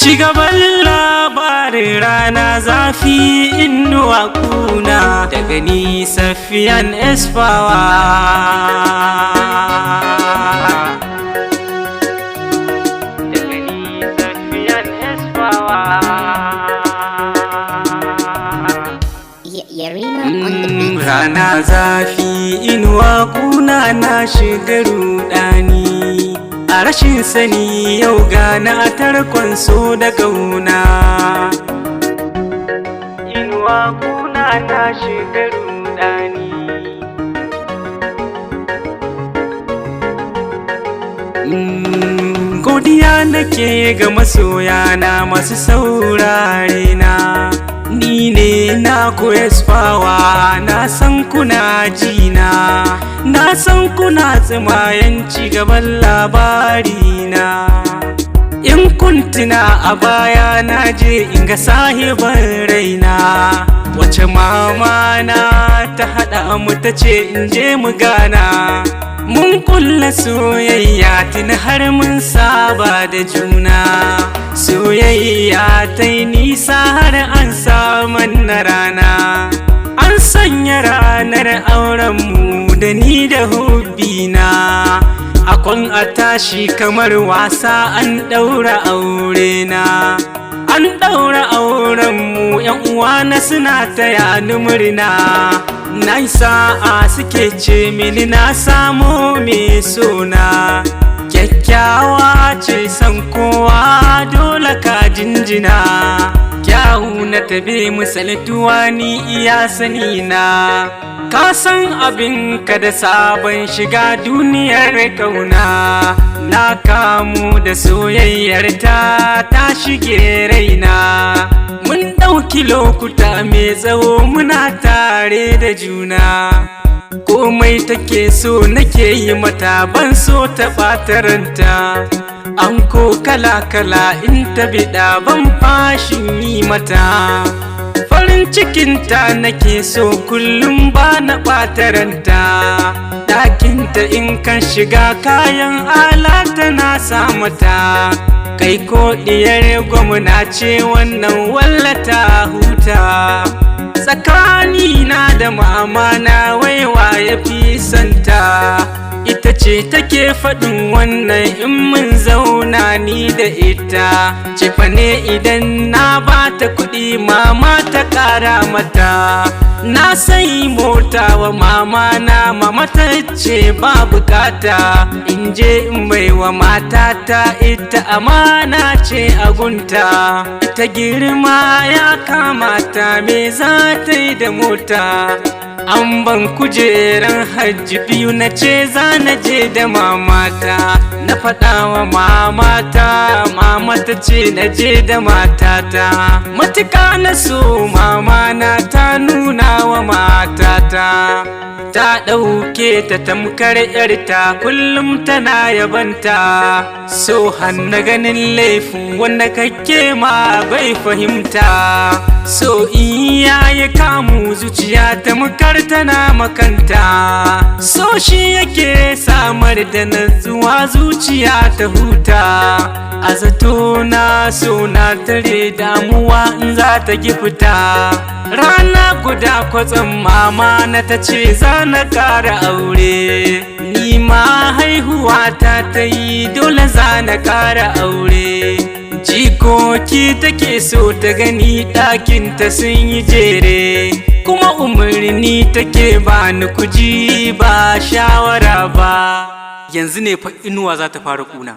Cigaban labarin rana zafi inuwa kuna daga ni Safiyan Espawa. Rana zafi inuwa kuna na shiga rudani, a rashin sani yau gana tarkon so da kauna. Inuwa kuna na shiga rudani. Godiya nake ga masoyana masu saurare na, ni ne naku Espawa, na san kuna jina, na san kuna tsimayen cigaban labarina. In kun tuna a baya na je in ga sahiban raina, wace mama na ta haɗa mu ta ce in je mu gana. Mun kulla soyayya tun har mun saba da juna, soyayya ta yi nisa har an saman na rana. An sanya ranar aurenmu da ni da hubbina, akwan a tashi kamar wasa an ɗaura aurena. An ɗaura aurenmu ‘yan uwana suna taya ni murna, na yi sa'a suke ce mini na samo mai sona. Kyakkyawa ce san kowa dole ka jinjina, kyawu na tabe misaltuwa ni iya sani na. Ka san abinka da sabon shiga duniyar kauna, na kamu da soyayyar ta shige raina. Mun ɗauki lokuta mai tsawo muna tare da juna, komai take so nake yi mata ban so ta ɓata ranta. Anko kala-kala in ta biɗa ban fashin yi mata, farin cikinta nake so kullum ba na ɓata ranta. Ɗakinta in kan shiga kayan alata na sa mata, kai ko diyar gwamna ce wannan wallata huta. Tsakanina da mama na waiwa ya fi santa, ita ce take faɗin wannan in mun zauna ni da ita. Cefane idan na bata kuɗi mama ta ƙara mata, na sai mota wa mama na, mama ta ce ba bukata in je in baiwa matata, ita amana ce a gunta. Ita girma ya kamata me za ta yi da mota, an ban kujeran hajji biyu na ce za na je da mamata. Na faɗa wa mamata, mama ta ce na je da matata. Matuƙa na so mama na ta nuna wa matata, ta ɗauke ta tamkar ‘yarta kullum tana yabanta. So hanna ganin laifin wanda kake ma bai fahimta, so in yayi kamu zuciya tamkar tana makanta. So shi yake samar da natsuwa zuciya ta huta, a zato na so na tare damuwa in za ta gifta. Rana guda kwatsam mama na ta ce za na ƙara aure, ni ma haihuwa ta yi dole za na ƙara aure. Jikoki take so ta gani ɗakinta sun yi jere, kuma umarni take ba ni kuji ba shawara ba. Yanzu ne fa inuwa za ta fara ƙuna.